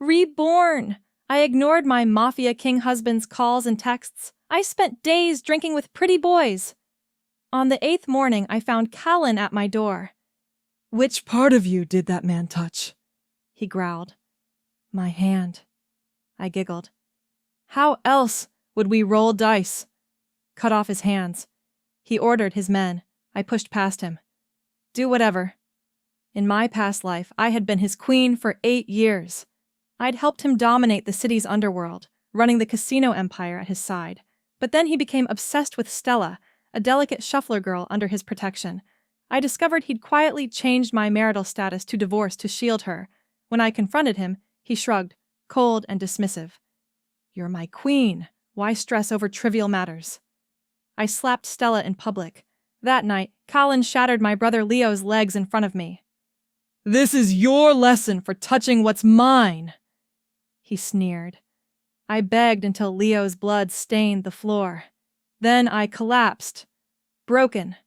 Reborn! I ignored my Mafia King husband's calls and texts. I spent days drinking with pretty boys. On the 8th morning, I found Kalin at my door. "Which part of you did that man touch?" He growled. "My hand," I giggled. "How else would we roll dice?" Cut off his hands. He ordered his men. I pushed past him. Do whatever. In my past life, I had been his queen for 8 years. I'd helped him dominate the city's underworld, running the casino empire at his side. But then he became obsessed with Stella, a delicate shuffler girl under his protection. I discovered he'd quietly changed my marital status to divorce to shield her. When I confronted him, he shrugged, cold and dismissive. "You're my queen. Why stress over trivial matters?" I slapped Stella in public. That night, Kalin shattered my brother Leo's legs in front of me. "This is your lesson for touching what's mine," he sneered. I begged until Leo's blood stained the floor. Then I collapsed, broken.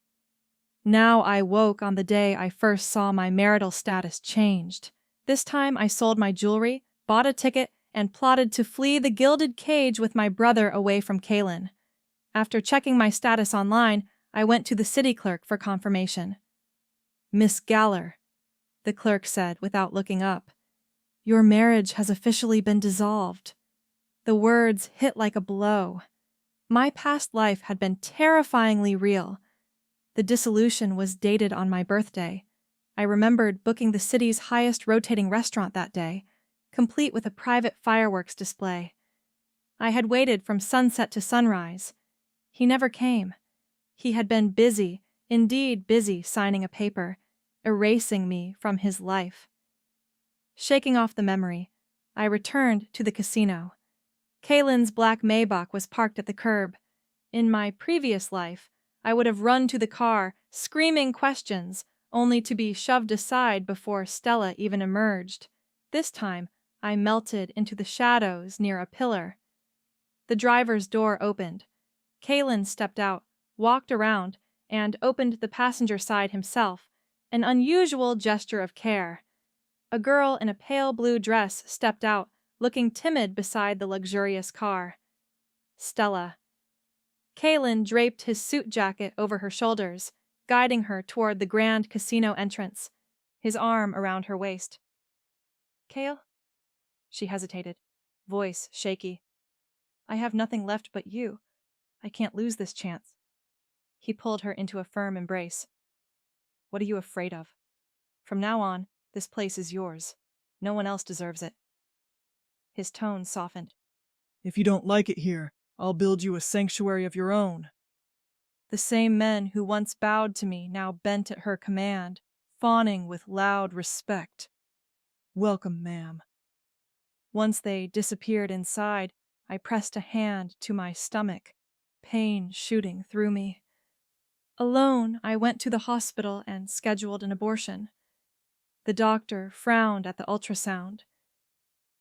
Now I woke on the day I first saw my marital status changed. This time I sold my jewelry, bought a ticket, and plotted to flee the gilded cage with my brother away from Kalin. After checking my status online, I went to the city clerk for confirmation. "Miss Galler," the clerk said without looking up, "your marriage has officially been dissolved." The words hit like a blow. My past life had been terrifyingly real. The dissolution was dated on my birthday. I remembered booking the city's highest rotating restaurant that day, complete with a private fireworks display. I had waited from sunset to sunrise. He never came. He had been busy, indeed busy, signing a paper, erasing me from his life. Shaking off the memory, I returned to the casino. Kalin's black Maybach was parked at the curb. In my previous life, I would have run to the car, screaming questions, only to be shoved aside before Stella even emerged. This time, I melted into the shadows near a pillar. The driver's door opened. Kalin stepped out, walked around, and opened the passenger side himself, an unusual gesture of care. A girl in a pale blue dress stepped out, looking timid beside the luxurious car. Stella. Kalin draped his suit jacket over her shoulders, guiding her toward the grand casino entrance, his arm around her waist. "Kale?" She hesitated, voice shaky. "I have nothing left but you. I can't lose this chance." He pulled her into a firm embrace. "What are you afraid of? From now on, this place is yours. No one else deserves it." His tone softened. "If you don't like it here, I'll build you a sanctuary of your own." The same men who once bowed to me now bent at her command, fawning with loud respect. "Welcome, ma'am." Once they disappeared inside, I pressed a hand to my stomach, pain shooting through me. Alone, I went to the hospital and scheduled an abortion. The doctor frowned at the ultrasound.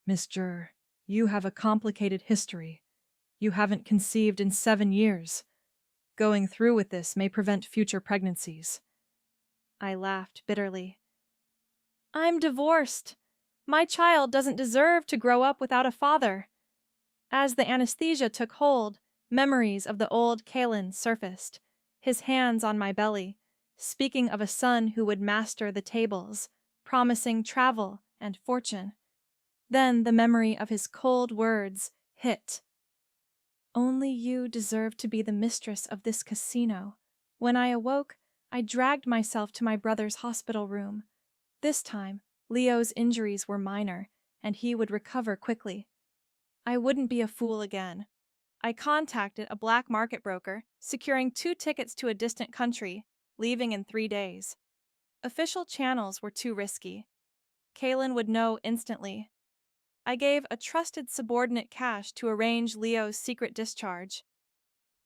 "Miss Jur, you have a complicated history. You haven't conceived in 7 years. Going through with this may prevent future pregnancies." I laughed bitterly. "I'm divorced. My child doesn't deserve to grow up without a father." As the anesthesia took hold, memories of the old Kalin surfaced, his hands on my belly, speaking of a son who would master the tables, promising travel and fortune. Then the memory of his cold words hit. "Only you deserve to be the mistress of this casino." When I awoke, I dragged myself to my brother's hospital room. This time, Leo's injuries were minor, and he would recover quickly. I wouldn't be a fool again. I contacted a black market broker, securing 2 tickets to a distant country, leaving in 3 days. Official channels were too risky. Kalin would know instantly. I gave a trusted subordinate cash to arrange Leo's secret discharge.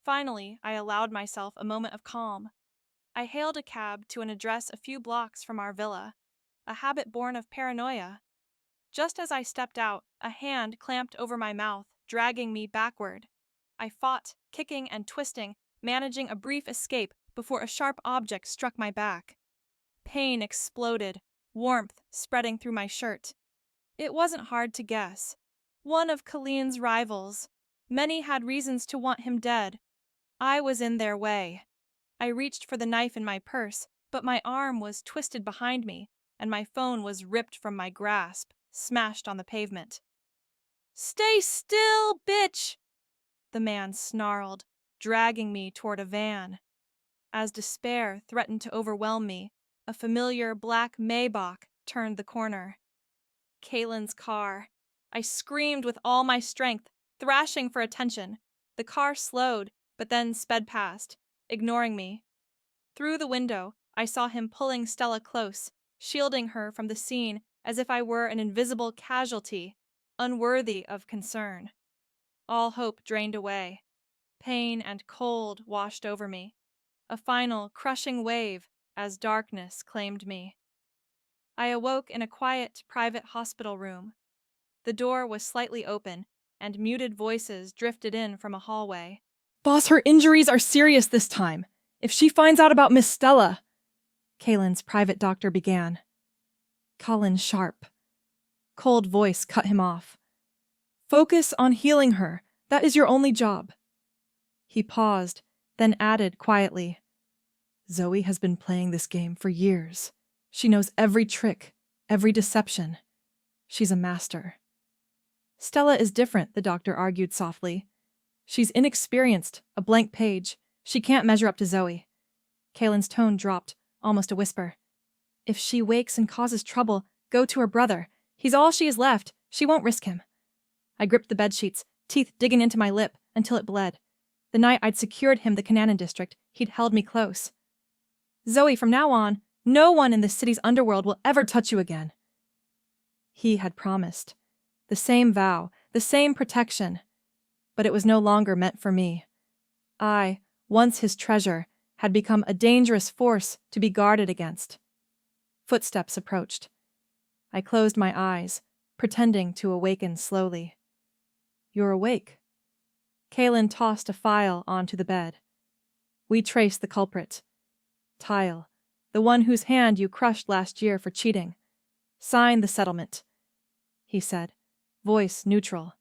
Finally, I allowed myself a moment of calm. I hailed a cab to an address a few blocks from our villa, a habit born of paranoia. Just as I stepped out, a hand clamped over my mouth, dragging me backward. I fought, kicking and twisting, managing a brief escape before a sharp object struck my back. Pain exploded, warmth spreading through my shirt. It wasn't hard to guess. One of Kalin's rivals. Many had reasons to want him dead. I was in their way. I reached for the knife in my purse, but my arm was twisted behind me, and my phone was ripped from my grasp, smashed on the pavement. "Stay still, bitch!" the man snarled, dragging me toward a van. As despair threatened to overwhelm me, a familiar black Maybach turned the corner. Kalin's car. I screamed with all my strength, thrashing for attention. The car slowed, but then sped past, ignoring me. Through the window, I saw him pulling Stella close, shielding her from the scene as if I were an invisible casualty, unworthy of concern. All hope drained away. Pain and cold washed over me. A final crushing wave as darkness claimed me. I awoke in a quiet, private hospital room. The door was slightly open, and muted voices drifted in from a hallway. Boss, her injuries are serious this time. If she finds out about Miss Stella... Kalin's private doctor began. Kalin sharp. Cold voice cut him off. Focus on healing her. That is your only job. He paused, then added quietly. Zoe has been playing this game for years. She knows every trick, every deception. She's a master. Stella is different, the doctor argued softly. She's inexperienced, a blank page. She can't measure up to Zoe. Kalin's tone dropped, almost a whisper. If she wakes and causes trouble, go to her brother. He's all she has left. She won't risk him. I gripped the bedsheets, teeth digging into my lip until it bled. The night I'd secured him the Kannanan district, he'd held me close. Zoe, from now on, no one in the city's underworld will ever touch you again. He had promised. The same vow, the same protection. But it was no longer meant for me. I, once his treasure, had become a dangerous force to be guarded against. Footsteps approached. I closed my eyes, pretending to awaken slowly. You're awake. Kalin tossed a file onto the bed. We traced the culprit. Tile, the one whose hand you crushed last year for cheating. Sign the settlement, he said, voice neutral.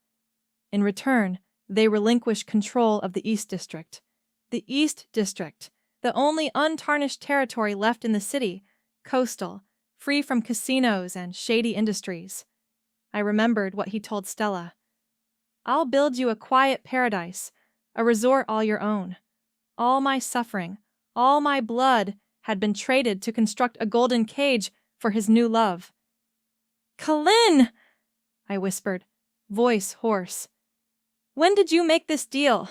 In return, they relinquish control of the East District. The East District, the only untarnished territory left in the city, coastal, free from casinos and shady industries. I remembered what he told Stella. I'll build you a quiet paradise, a resort all your own. All my suffering, all my blood had been traded to construct a golden cage for his new love. Kalin! I whispered, voice hoarse. When did you make this deal?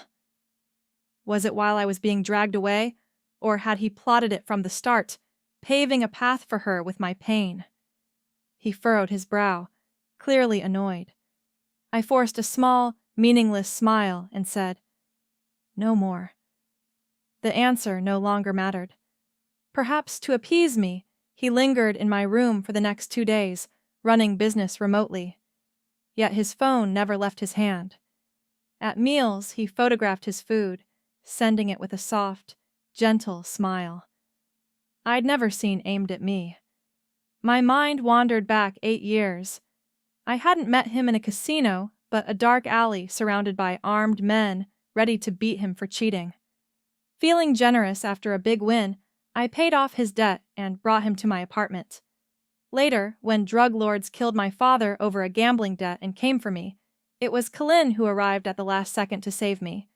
Was it while I was being dragged away, or had he plotted it from the start, paving a path for her with my pain? He furrowed his brow, clearly annoyed. I forced a small, meaningless smile and said, "No more." The answer no longer mattered. Perhaps to appease me, he lingered in my room for the next 2 days, running business remotely. Yet his phone never left his hand. At meals, he photographed his food, sending it with a soft, gentle smile. I'd never seen aimed at me. My mind wandered back 8 years. I hadn't met him in a casino, but a dark alley surrounded by armed men ready to beat him for cheating. Feeling generous after a big win, I paid off his debt and brought him to my apartment. Later, when drug lords killed my father over a gambling debt and came for me, it was Kalin who arrived at the last second to save me.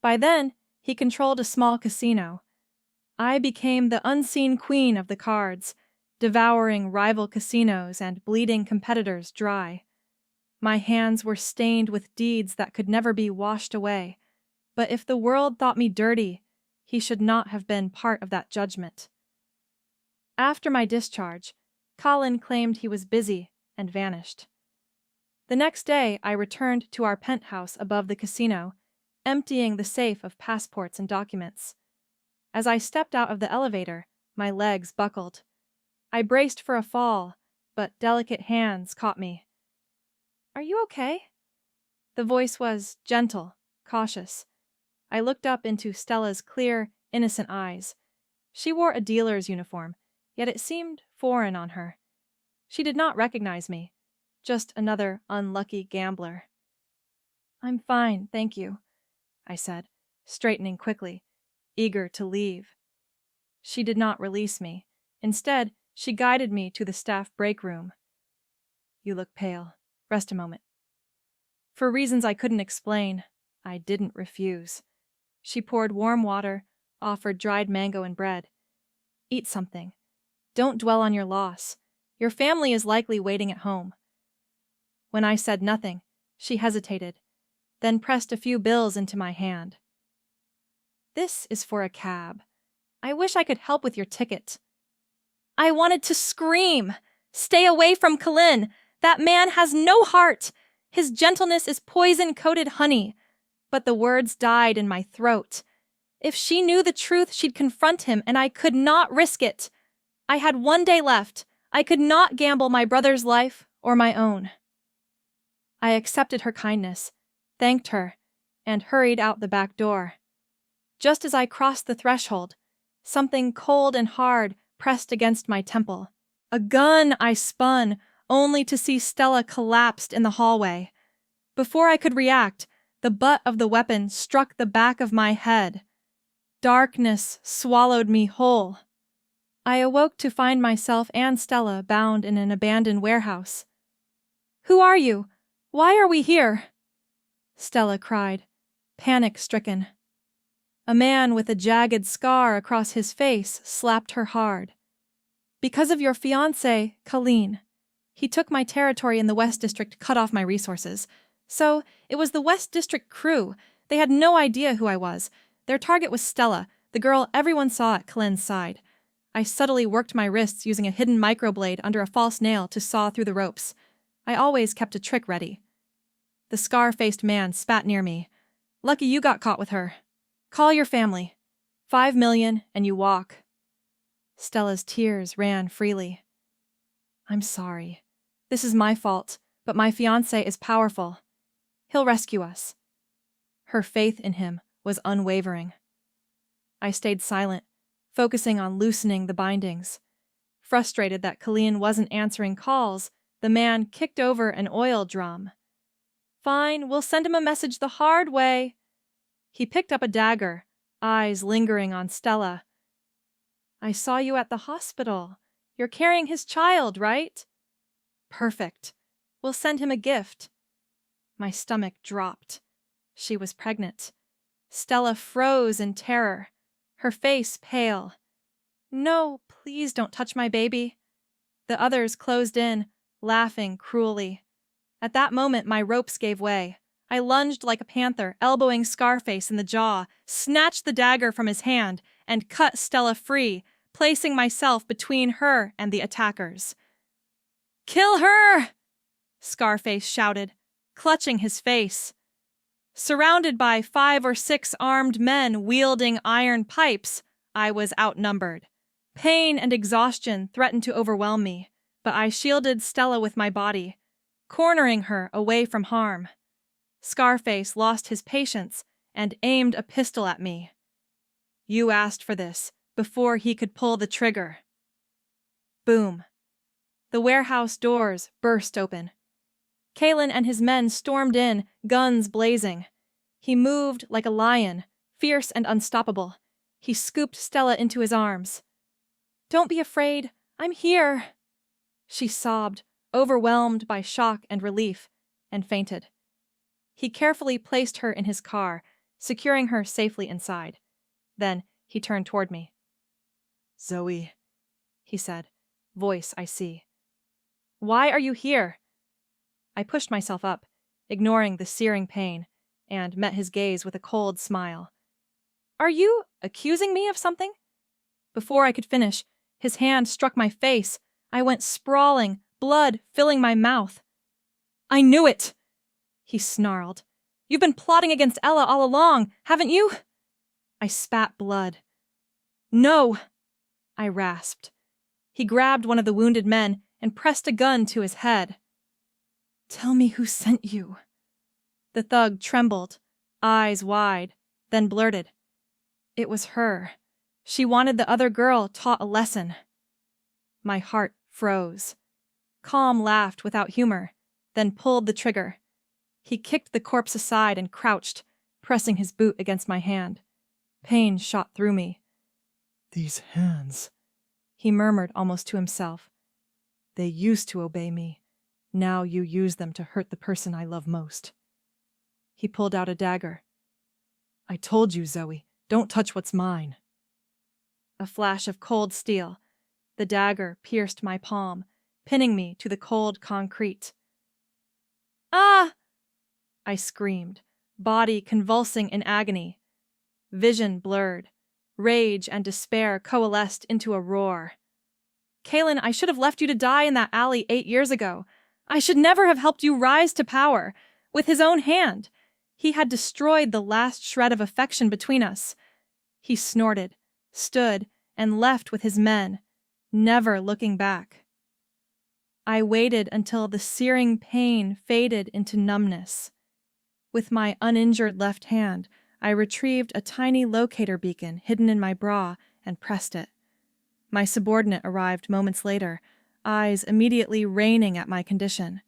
By then, he controlled a small casino. I became the unseen queen of the cards, devouring rival casinos and bleeding competitors dry. My hands were stained with deeds that could never be washed away, but if the world thought me dirty, he should not have been part of that judgment. After my discharge, Kalin claimed he was busy and vanished. The next day, I returned to our penthouse above the casino, emptying the safe of passports and documents. As I stepped out of the elevator, my legs buckled. I braced for a fall, but delicate hands caught me. "Are you okay?" The voice was gentle, cautious. I looked up into Stella's clear, innocent eyes. She wore a dealer's uniform, yet it seemed foreign on her. She did not recognize me. Just another unlucky gambler. I'm fine, thank you, I said, straightening quickly, eager to leave. She did not release me. Instead, she guided me to the staff break room. You look pale. Rest a moment. For reasons I couldn't explain, I didn't refuse. She poured warm water, offered dried mango and bread. Eat something. Don't dwell on your loss. Your family is likely waiting at home. When I said nothing, she hesitated, then pressed a few bills into my hand. This is for a cab. I wish I could help with your ticket. I wanted to scream. Stay away from Kalin. That man has no heart. His gentleness is poison-coated honey. But the words died in my throat. If she knew the truth, she'd confront him, and I could not risk it. I had one day left. I could not gamble my brother's life or my own. I accepted her kindness, thanked her, and hurried out the back door. Just as I crossed the threshold, something cold and hard pressed against my temple. A gun I spun, only to see Stella collapsed in the hallway. Before I could react, the butt of the weapon struck the back of my head. Darkness swallowed me whole. I awoke to find myself and Stella bound in an abandoned warehouse. Who are you? Why are we here? Stella cried, panic-stricken. A man with a jagged scar across his face slapped her hard. Because of your fiancé, Kalin. He took my territory in the West District, cut off my resources. So, it was the West District crew. They had no idea who I was. Their target was Stella, the girl everyone saw at Kalin's side. I subtly worked my wrists using a hidden microblade under a false nail to saw through the ropes. I always kept a trick ready. The scar-faced man spat near me. Lucky you got caught with her. Call your family. 5 million and you walk. Stella's tears ran freely. I'm sorry. This is my fault, but my fiancé is powerful. He'll rescue us. Her faith in him was unwavering. I stayed silent, focusing on loosening the bindings. Frustrated that Kalin wasn't answering calls, the man kicked over an oil drum. Fine, we'll send him a message the hard way. He picked up a dagger, eyes lingering on Stella. I saw you at the hospital. You're carrying his child, right? Perfect. We'll send him a gift. My stomach dropped. She was pregnant. Stella froze in terror, her face pale. No, please don't touch my baby. The others closed in, laughing cruelly. At that moment, my ropes gave way. I lunged like a panther, elbowing Scarface in the jaw, snatched the dagger from his hand, and cut Stella free, placing myself between her and the attackers. Kill her! Scarface shouted, clutching his face. Surrounded by 5 or 6 armed men wielding iron pipes, I was outnumbered. Pain and exhaustion threatened to overwhelm me, but I shielded Stella with my body, cornering her away from harm. Scarface lost his patience and aimed a pistol at me. You asked for this before he could pull the trigger. Boom. The warehouse doors burst open. Kalin and his men stormed in, guns blazing. He moved like a lion, fierce and unstoppable. He scooped Stella into his arms. Don't be afraid. I'm here. She sobbed, overwhelmed by shock and relief, and fainted. He carefully placed her in his car, securing her safely inside. Then he turned toward me. Zoe, he said, voice I see. Why are you here? I pushed myself up, ignoring the searing pain, and met his gaze with a cold smile. Are you accusing me of something? Before I could finish, his hand struck my face. I went sprawling, blood filling my mouth. I knew it! He snarled. You've been plotting against Ella all along, haven't you? I spat blood. No! I rasped. He grabbed one of the wounded men and pressed a gun to his head. Tell me who sent you. The thug trembled, eyes wide, then blurted. It was her. She wanted the other girl taught a lesson. My heart froze. Calm laughed without humor. then pulled the trigger. He kicked the corpse aside and crouched, pressing his boot against my hand. Pain shot through me. "These hands," he murmured almost to himself. "they used to obey me. Now you use them to hurt the person I love most." He pulled out a dagger. "I told you, Zoe, don't touch what's mine." A flash of cold steel. The dagger pierced my palm, pinning me to the cold concrete. "Ah!" I screamed, body convulsing in agony. Vision blurred. Rage and despair coalesced into a roar. "Kalin, I should have left you to die in that alley 8 years ago. I should never have helped you rise to power. With his own hand. He had destroyed the last shred of affection between us." He snorted, stood, and left with his men, never looking back. I waited until the searing pain faded into numbness. With my uninjured left hand, I retrieved a tiny locator beacon hidden in my bra and pressed it. My subordinate arrived moments later, eyes immediately raining at my condition.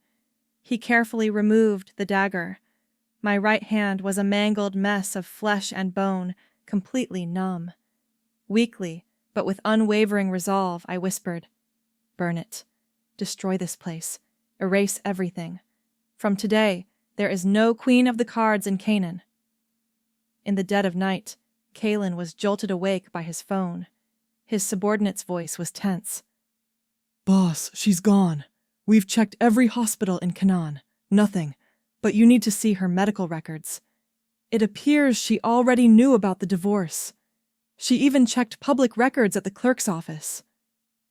He carefully removed the dagger. My right hand was a mangled mess of flesh and bone, completely numb. Weakly, but with unwavering resolve, I whispered, "Burn it. Destroy this place. Erase everything. From today, there is no Queen of the Cards in Canaan." In the dead of night, Kalin was jolted awake by his phone. His subordinate's voice was tense. "Boss, she's gone. We've checked every hospital in Canaan. Nothing. But you need to see her medical records. It appears she already knew about the divorce. She even checked public records at the clerk's office."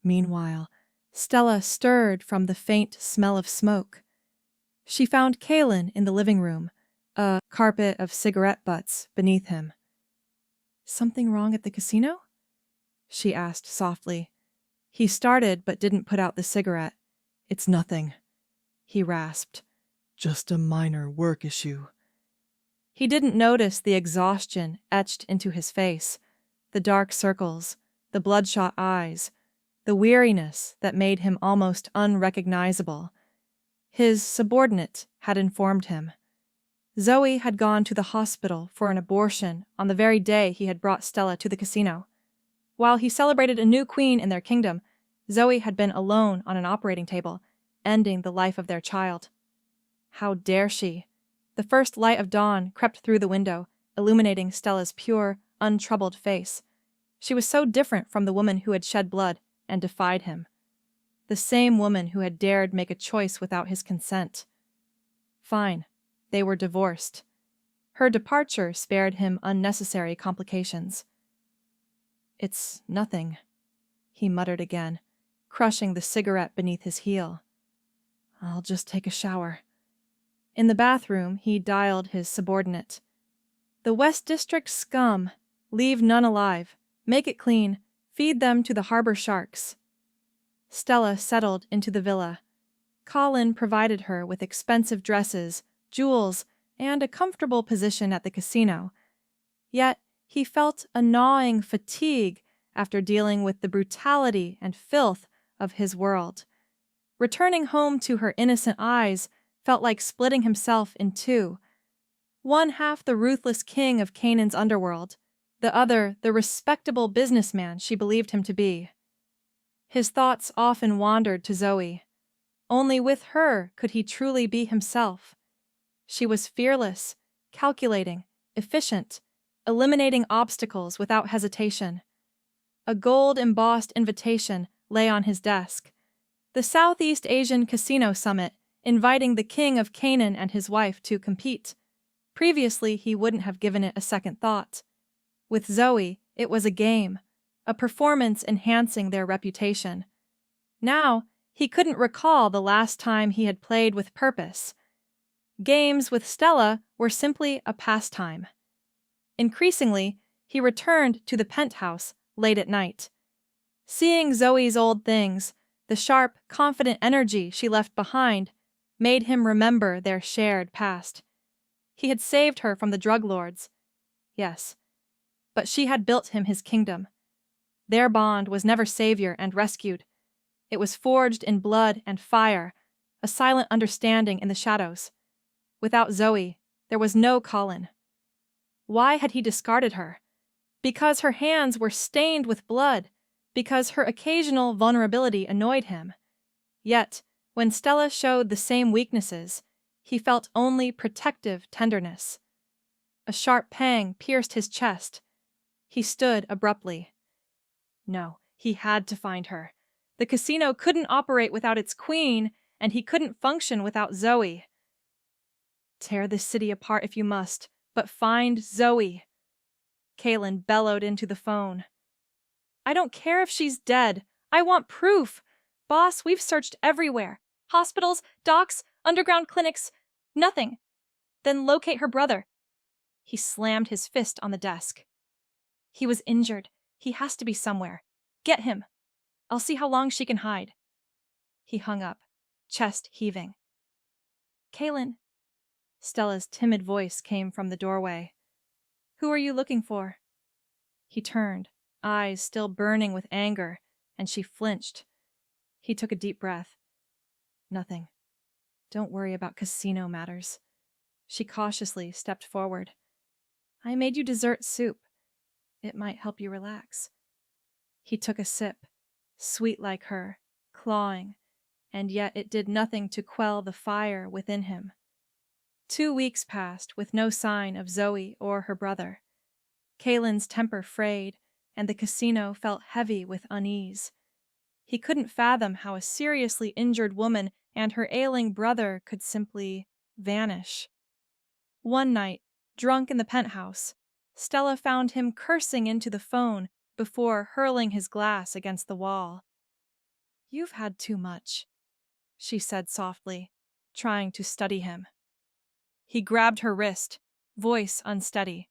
Meanwhile, Stella stirred from the faint smell of smoke. She found Kalin in the living room, a carpet of cigarette butts beneath him. "Something wrong at the casino?" she asked softly. He started but didn't put out the cigarette. "It's nothing," he rasped. "Just a minor work issue." He didn't notice the exhaustion etched into his face, the dark circles, the bloodshot eyes, the weariness that made him almost unrecognizable. His subordinate had informed him. Zoe had gone to the hospital for an abortion on the very day he had brought Stella to the casino. While he celebrated a new queen in their kingdom, Zoe had been alone on an operating table, ending the life of their child. How dare she? The first light of dawn crept through the window, illuminating Stella's pure, untroubled face. She was so different from the woman who had shed blood and defied him. The same woman who had dared make a choice without his consent. Fine. They were divorced. Her departure spared him unnecessary complications. "It's nothing," he muttered again, crushing the cigarette beneath his heel. "I'll just take a shower." In the bathroom, he dialed his subordinate. "The West District scum. Leave none alive. Make it clean. Feed them to the harbor sharks." Stella settled into the villa. Kalin provided her with expensive dresses, jewels, and a comfortable position at the casino. Yet he felt a gnawing fatigue after dealing with the brutality and filth of his world. Returning home to her innocent eyes felt like splitting himself in two. One half the ruthless king of Canaan's underworld, the other the respectable businessman she believed him to be. His thoughts often wandered to Zoe. Only with her could he truly be himself. She was fearless, calculating, efficient, eliminating obstacles without hesitation. A gold-embossed invitation lay on his desk. The Southeast Asian Casino Summit, inviting the king of Canaan and his wife to compete. Previously, he wouldn't have given it a second thought. With Zoe, it was a game, a performance enhancing their reputation. Now, he couldn't recall the last time he had played with purpose. Games with Stella were simply a pastime. Increasingly, he returned to the penthouse late at night. Seeing Zoe's old things, the sharp, confident energy she left behind, made him remember their shared past. He had saved her from the drug lords. Yes, but she had built him his kingdom. Their bond was never savior and rescued. It was forged in blood and fire, a silent understanding in the shadows. Without Zoe, there was no Kalin. Why had he discarded her? Because her hands were stained with blood, because her occasional vulnerability annoyed him. Yet, when Stella showed the same weaknesses, he felt only protective tenderness. A sharp pang pierced his chest. He stood abruptly. No, he had to find her. The casino couldn't operate without its queen, and he couldn't function without Zoe. Tear this city apart if you must, but find Zoe. Kalin bellowed into the phone. I don't care if she's dead. I want proof. Boss, we've searched everywhere. Hospitals, docks, underground clinics. Nothing. Then locate her brother. He slammed his fist on the desk. He was injured. He has to be somewhere. Get him. I'll see how long she can hide. He hung up, chest heaving. Kalin. Stella's timid voice came from the doorway. Who are you looking for? He turned, eyes still burning with anger, and she flinched. He took a deep breath. Nothing. Don't worry about casino matters. She cautiously stepped forward. I made you dessert soup. It might help you relax. He took a sip, sweet like her, clawing, and yet it did nothing to quell the fire within him. 2 weeks passed with no sign of Zoe or her brother. Kalin's temper frayed, and the casino felt heavy with unease. He couldn't fathom how a seriously injured woman and her ailing brother could simply vanish. One night, drunk in the penthouse, Stella found him cursing into the phone before hurling his glass against the wall. You've had too much, she said softly, trying to study him. He grabbed her wrist, voice unsteady.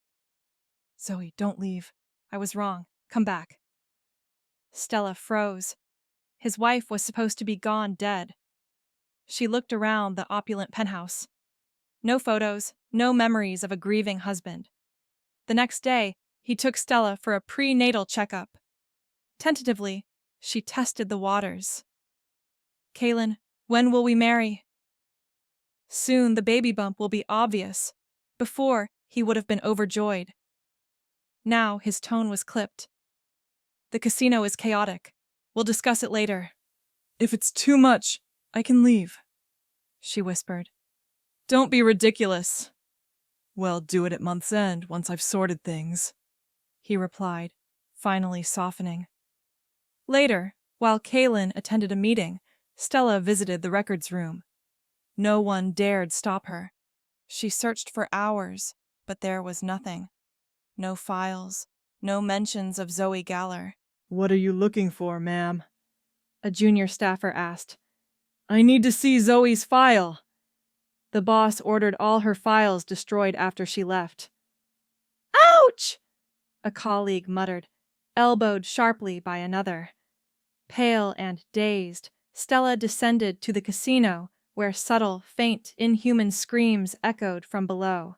Zoe, don't leave. I was wrong. Come back. Stella froze. His wife was supposed to be gone dead. She looked around the opulent penthouse. No photos, no memories of a grieving husband. The next day, he took Stella for a prenatal checkup. Tentatively, she tested the waters. Kalin, when will we marry? Soon the baby bump will be obvious. Before, he would have been overjoyed. Now his tone was clipped. The casino is chaotic. We'll discuss it later. If it's too much, I can leave, she whispered. Don't be ridiculous. Well, do it at month's end once I've sorted things, he replied, finally softening. Later, while Kalin attended a meeting, Stella visited the records room. No one dared stop her. She searched for hours, but there was nothing. No files, no mentions of Zoe Galler. What are you looking for, ma'am? A junior staffer asked. I need to see Zoe's file. The boss ordered all her files destroyed after she left. Ouch! A colleague muttered, elbowed sharply by another. Pale and dazed, Stella descended to the casino, where subtle, faint, inhuman screams echoed from below.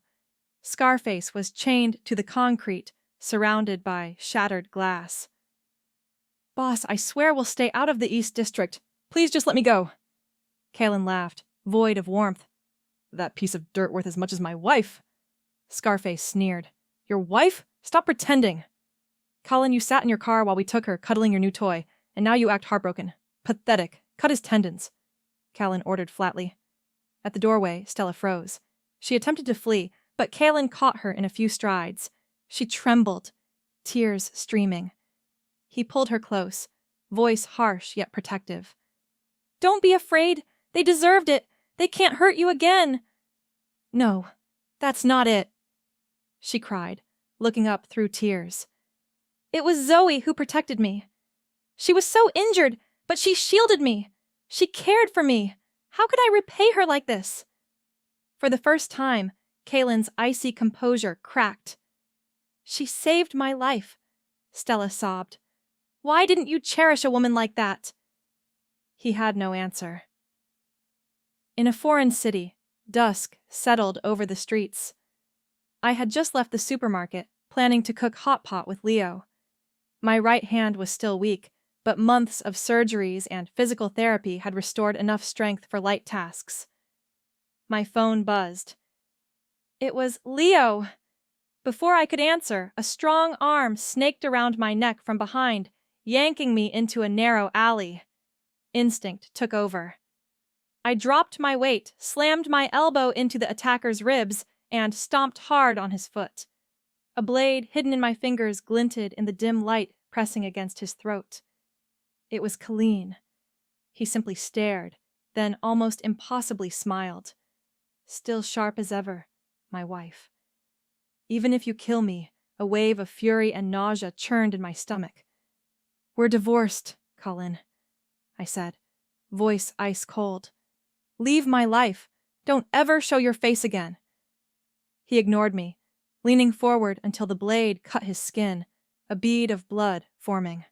Scarface was chained to the concrete, surrounded by shattered glass. Boss, I swear we'll stay out of the East District. Please just let me go. Kalin laughed, void of warmth. That piece of dirt worth as much as my wife. Scarface sneered. Your wife? Stop pretending. Kalin, you sat in your car while we took her, cuddling your new toy, and now you act heartbroken. Pathetic. Cut his tendons. Kalin ordered flatly. At the doorway, Stella froze. She attempted to flee, but Kalin caught her in a few strides. She trembled, tears streaming. He pulled her close, voice harsh yet protective. Don't be afraid. They deserved it. They can't hurt you again. No, that's not it, she cried, looking up through tears. It was Zoe who protected me. She was so injured, but she shielded me. She cared for me. How could I repay her like this? For the first time, Kalin's icy composure cracked. She saved my life, Stella sobbed. Why didn't you cherish a woman like that? He had no answer. In a foreign city, dusk settled over the streets. I had just left the supermarket, planning to cook hot pot with Leo. My right hand was still weak, but months of surgeries and physical therapy had restored enough strength for light tasks. My phone buzzed. It was Leo! Before I could answer, a strong arm snaked around my neck from behind, yanking me into a narrow alley. Instinct took over. I dropped my weight, slammed my elbow into the attacker's ribs, and stomped hard on his foot. A blade hidden in my fingers glinted in the dim light pressing against his throat. It was Kalin. He simply stared, then almost impossibly smiled. Still sharp as ever, my wife. Even if you kill me, a wave of fury and nausea churned in my stomach. We're divorced, Kalin, I said, voice ice cold. Leave my life. Don't ever show your face again. He ignored me, leaning forward until the blade cut his skin, a bead of blood forming.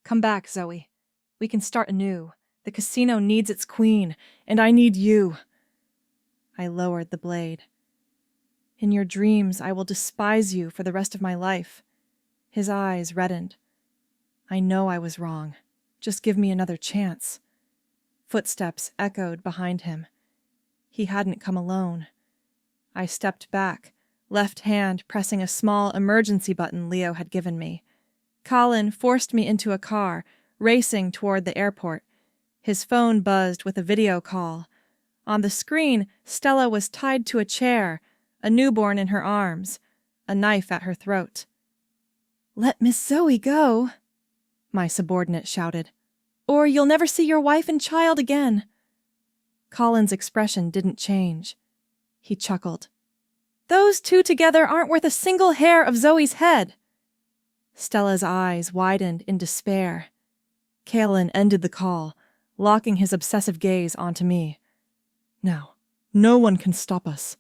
Come back, Zoe. We can start anew. The casino needs its queen, and I need you. I lowered the blade. In your dreams, I will despise you for the rest of my life. His eyes reddened. I know I was wrong. Just give me another chance. Footsteps echoed behind him. He hadn't come alone. I stepped back, left hand pressing a small emergency button Leo had given me. Kalin forced me into a car, racing toward the airport. His phone buzzed with a video call. On the screen, Stella was tied to a chair, a newborn in her arms, a knife at her throat. "Let Miss Zoe go," my subordinate shouted, "or you'll never see your wife and child again." Colin's expression didn't change. He chuckled. "Those two together aren't worth a single hair of Zoe's head." Stella's eyes widened in despair. Kalin ended the call, locking his obsessive gaze onto me. Now, no one can stop us.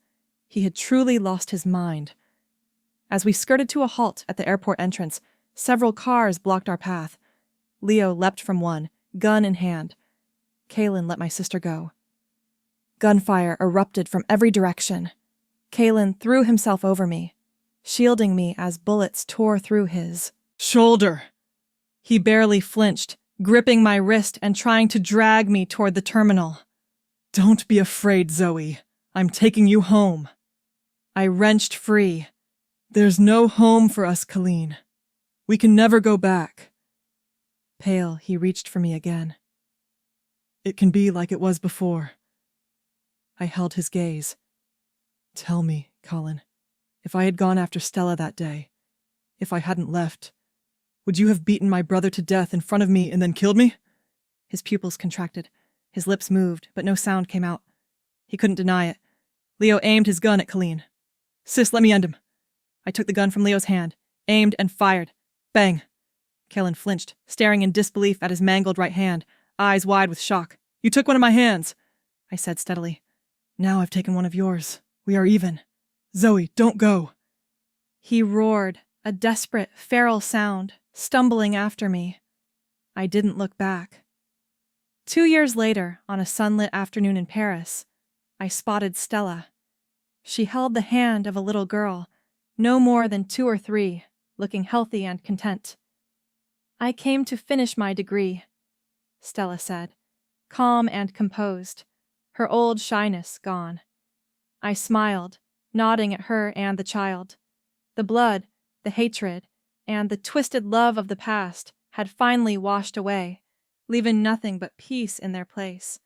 He had truly lost his mind. As we skirted to a halt at the airport entrance, several cars blocked our path. Leo leapt from one, gun in hand. Kalin let my sister go. Gunfire erupted from every direction. Kalin threw himself over me, shielding me as bullets tore through his shoulder. He barely flinched, gripping my wrist and trying to drag me toward the terminal. "Don't be afraid, Zoe. I'm taking you home." I wrenched free. "There's no home for us, Kalin. We can never go back." Pale, he reached for me again. "It can be like it was before." I held his gaze. "Tell me, Kalin, if I had gone after Stella that day, if I hadn't left, would you have beaten my brother to death in front of me and then killed me?" His pupils contracted. His lips moved, but no sound came out. He couldn't deny it. Leo aimed his gun at Kalin. "Sis, let me end him." I took the gun from Leo's hand, aimed and fired. Bang! Kalin flinched, staring in disbelief at his mangled right hand, eyes wide with shock. "You took one of my hands," I said steadily. "Now I've taken one of yours. We are even. Zoe, don't go." He roared, a desperate, feral sound, stumbling after me. I didn't look back. 2 years later, on a sunlit afternoon in Paris, I spotted Stella. She held the hand of a little girl, no more than 2 or 3, looking healthy and content. "I came to finish my degree," Stella said, calm and composed, her old shyness gone. I smiled, nodding at her and the child. The blood, the hatred, and the twisted love of the past had finally washed away, leaving nothing but peace in their place.